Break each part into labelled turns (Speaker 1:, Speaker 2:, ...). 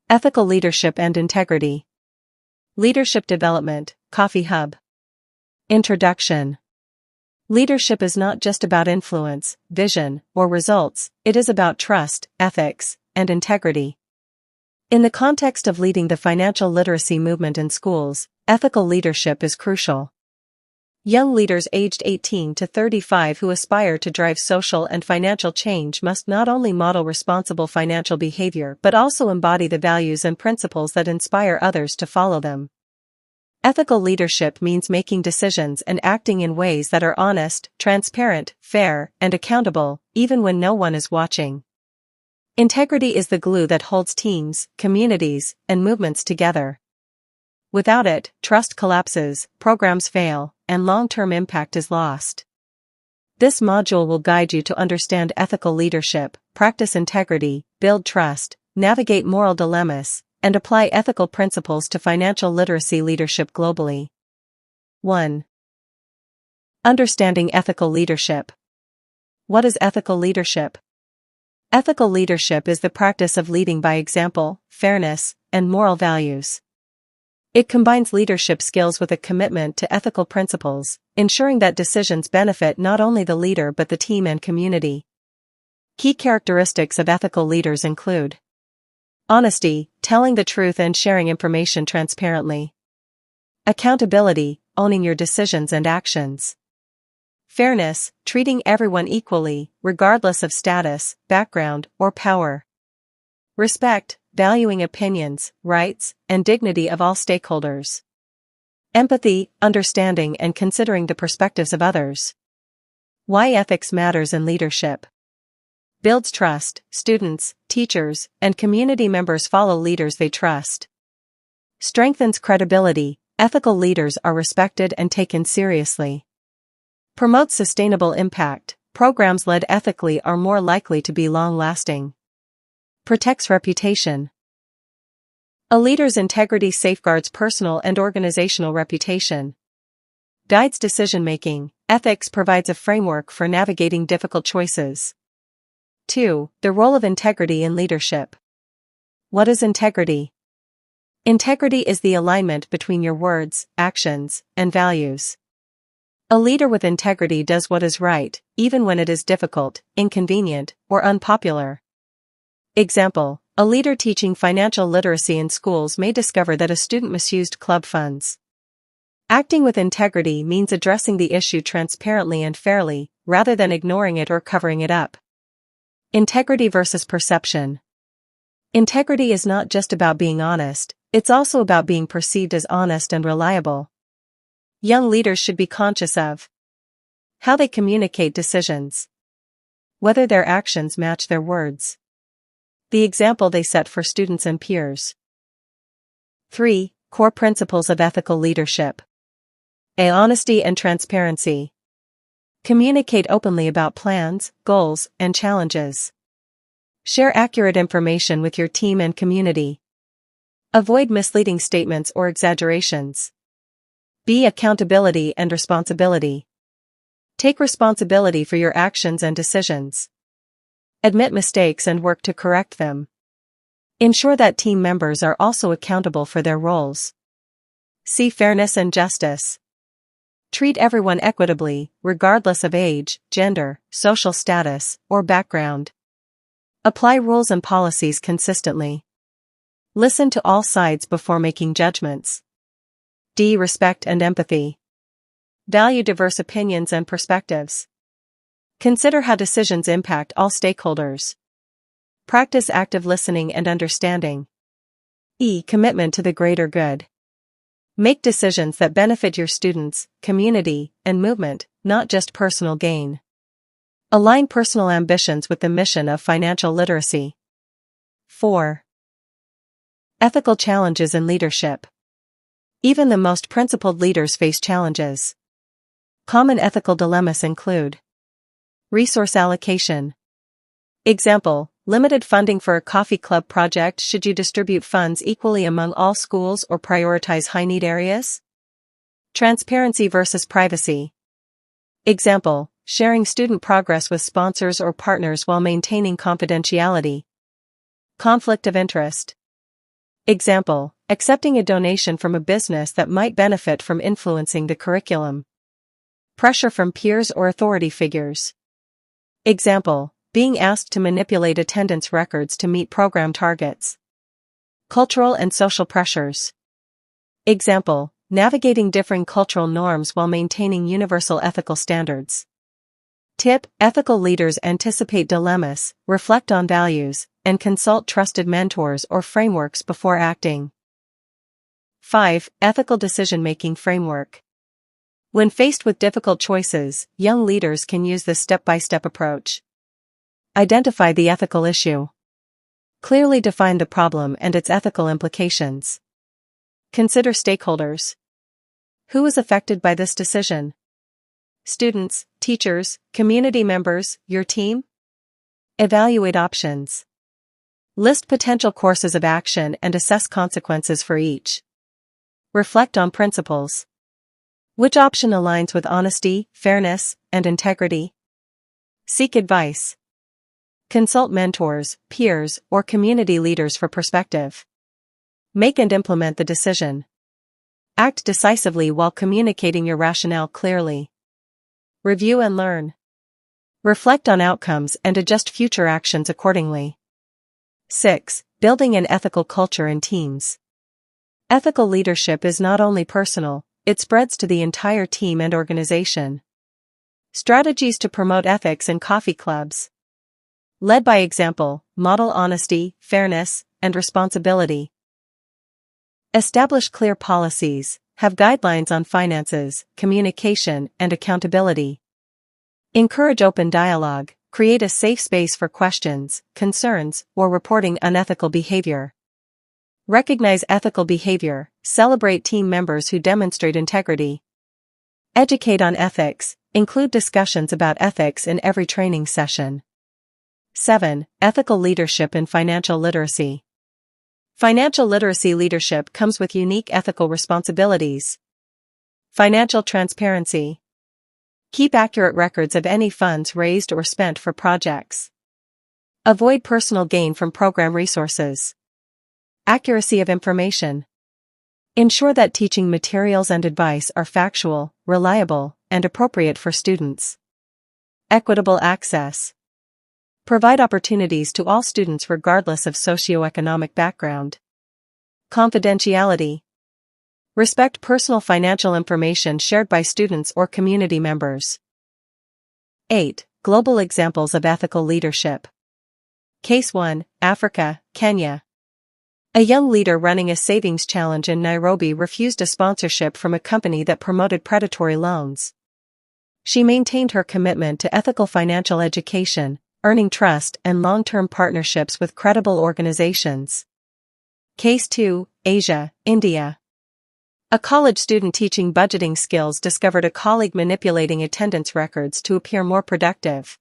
Speaker 1: Ethical leadership and integrity. Leadership development, Coffee Hub. Introduction. Leadership is not just about influence, vision, or results, it is about trust, ethics, and integrity. In the context of leading the financial literacy movement in schools, ethical leadership is crucial. Young leaders aged 18 to 35 who aspire to drive social and financial change must not only model responsible financial behavior but also embody the values and principles that inspire others to follow them. Ethical leadership means making decisions and acting in ways that are honest, transparent, fair, and accountable, even when no one is watching. Integrity is the glue that holds teams, communities, and movements together. Without it, trust collapses, programs fail, and long-term impact is lost. This module will guide you to understand ethical leadership, practice integrity, build trust, navigate moral dilemmas, and apply ethical principles to financial literacy leadership globally. 1. Understanding ethical leadership. What is ethical leadership? Ethical leadership is the practice of leading by example, fairness, and moral values. It combines leadership skills with a commitment to ethical principles, ensuring that decisions benefit not only the leader but the team and community. Key characteristics of ethical leaders include honesty, telling the truth and sharing information transparently. Accountability, owning your decisions and actions. Fairness, treating everyone equally, regardless of status, background, or power. Respect, valuing opinions, rights, and dignity of all stakeholders. Empathy, understanding and considering the perspectives of others. Why ethics matters in leadership. Builds trust, students, teachers, and community members follow leaders they trust. Strengthens credibility, ethical leaders are respected and taken seriously. Promotes sustainable impact, programs led ethically are more likely to be long-lasting. Protects reputation. A leader's integrity safeguards personal and organizational reputation. Guides decision-making, ethics provides a framework for navigating difficult choices. 2. The role of integrity in leadership. What is integrity? Integrity is the alignment between your words, actions, and values. A leader with integrity does what is right, even when it is difficult, inconvenient, or unpopular. Example, a leader teaching financial literacy in schools may discover that a student misused club funds. Acting with integrity means addressing the issue transparently and fairly, rather than ignoring it or covering it up. Integrity versus perception. Integrity is not just about being honest, it's also about being perceived as honest and reliable. Young leaders should be conscious of how they communicate decisions, whether their actions match their words, the example they set for students and peers. 3. Core principles of ethical leadership. A. Honesty and transparency. Communicate openly about plans, goals, and challenges. Share accurate information with your team and community. Avoid misleading statements or exaggerations. B. Accountability and responsibility. Take responsibility for your actions and decisions. Admit mistakes and work to correct them. Ensure that team members are also accountable for their roles. C. Fairness and justice. Treat everyone equitably, regardless of age, gender, social status, or background. Apply rules and policies consistently. Listen to all sides before making judgments. D. Respect and empathy. Value diverse opinions and perspectives. Consider how decisions impact all stakeholders. Practice active listening and understanding. E. Commitment to the greater good. Make decisions that benefit your students, community, and movement, not just personal gain. Align personal ambitions with the mission of financial literacy. 4. Ethical challenges in leadership. Even the most principled leaders face challenges. Common ethical dilemmas include resource allocation. Example, limited funding for a coffee club project. Should you distribute funds equally among all schools or prioritize high-need areas? Transparency versus privacy. Example, sharing student progress with sponsors or partners while maintaining confidentiality. Conflict of interest. Example, accepting a donation from a business that might benefit from influencing the curriculum. Pressure from peers or authority figures. Example, being asked to manipulate attendance records to meet program targets. Cultural and social pressures. Example, navigating differing cultural norms while maintaining universal ethical standards. Tip: ethical leaders anticipate dilemmas, reflect on values, and consult trusted mentors or frameworks before acting. 5. Ethical decision-making framework. When faced with difficult choices, young leaders can use this step-by-step approach. Identify the ethical issue. Clearly define the problem and its ethical implications. Consider stakeholders. Who is affected by this decision? Students, teachers, community members, your team? Evaluate options. List potential courses of action and assess consequences for each. Reflect on principles. Which option aligns with honesty, fairness, and integrity? Seek advice. Consult mentors, peers, or community leaders for perspective. Make and implement the decision. Act decisively while communicating your rationale clearly. Review and learn. Reflect on outcomes and adjust future actions accordingly. 6. Building an ethical culture in teams. Ethical leadership is not only personal, it spreads to the entire team and organization. Strategies to promote ethics in coffee clubs. Lead by example, model honesty, fairness, and responsibility. Establish clear policies, have guidelines on finances, communication, and accountability. Encourage open dialogue, create a safe space for questions, concerns, or reporting unethical behavior. Recognize ethical behavior, celebrate team members who demonstrate integrity. Educate on ethics, include discussions about ethics in every training session. 7. Ethical leadership and financial literacy. Financial literacy leadership comes with unique ethical responsibilities. Financial transparency. Keep accurate records of any funds raised or spent for projects. Avoid personal gain from program resources. Accuracy of information. Ensure that teaching materials and advice are factual, reliable, and appropriate for students. Equitable access. Provide opportunities to all students regardless of socioeconomic background. Confidentiality. Respect personal financial information shared by students or community members. 8. Global examples of ethical leadership. Case 1, Africa, Kenya. A young leader running a savings challenge in Nairobi refused a sponsorship from a company that promoted predatory loans. She maintained her commitment to ethical financial education, earning trust and long-term partnerships with credible organizations. Case 2, Asia, India. A college student teaching budgeting skills discovered a colleague manipulating attendance records to appear more productive.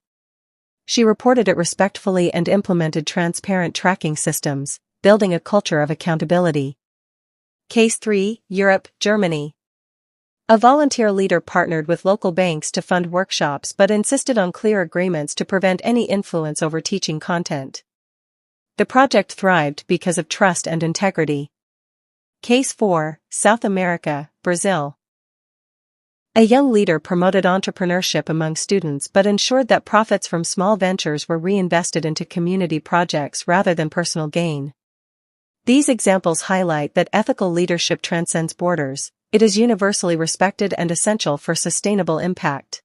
Speaker 1: She reported it respectfully and implemented transparent tracking systems, building a culture of accountability. Case 3, Europe, Germany. A volunteer leader partnered with local banks to fund workshops but insisted on clear agreements to prevent any influence over teaching content. The project thrived because of trust and integrity. Case 4, South America, Brazil. A young leader promoted entrepreneurship among students but ensured that profits from small ventures were reinvested into community projects rather than personal gain. These examples highlight that ethical leadership transcends borders. It is universally respected and essential for sustainable impact.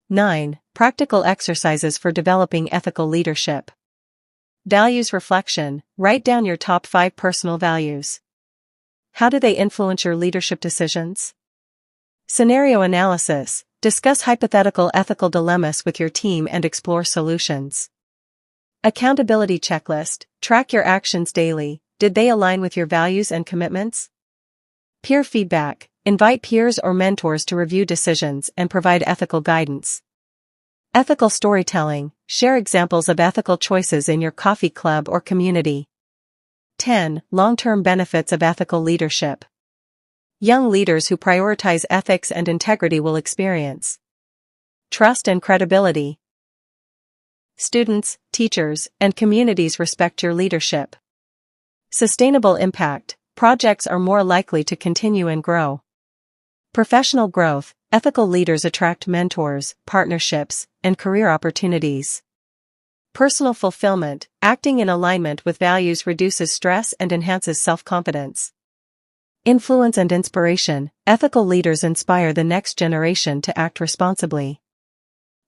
Speaker 1: 9. Practical exercises for developing ethical leadership. Values reflection. Write down your top 5 personal values. How do they influence your leadership decisions? Scenario analysis. Discuss hypothetical ethical dilemmas with your team and explore solutions. Accountability checklist. Track your actions daily. Did they align with your values and commitments? Peer feedback. Invite peers or mentors to review decisions and provide ethical guidance. Ethical storytelling. Share examples of ethical choices in your coffee club or community. 10. Long-term benefits of ethical leadership. Young leaders who prioritize ethics and integrity will experience trust and credibility. Students, teachers, and communities respect your leadership. Sustainable impact. Projects are more likely to continue and grow. Professional growth. Ethical leaders attract mentors, partnerships, and career opportunities. Personal fulfillment. Acting in alignment with values reduces stress and enhances self-confidence. Influence and inspiration. Ethical leaders inspire the next generation to act responsibly.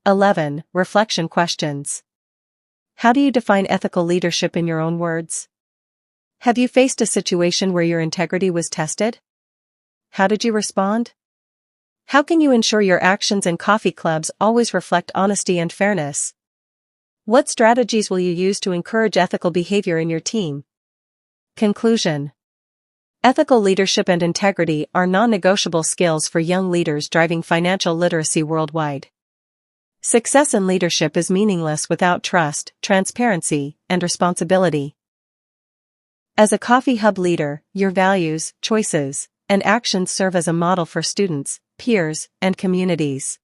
Speaker 1: 11. Reflection questions. How do you define ethical leadership in your own words? Have you faced a situation where your integrity was tested? How did you respond? How can you ensure your actions and coffee clubs always reflect honesty and fairness? What strategies will you use to encourage ethical behavior in your team? Conclusion. Ethical leadership and integrity are non-negotiable skills for young leaders driving financial literacy worldwide. Success in leadership is meaningless without trust, transparency, and responsibility. As a Coffee Hub leader, your values, choices, and actions serve as a model for students, peers, and communities.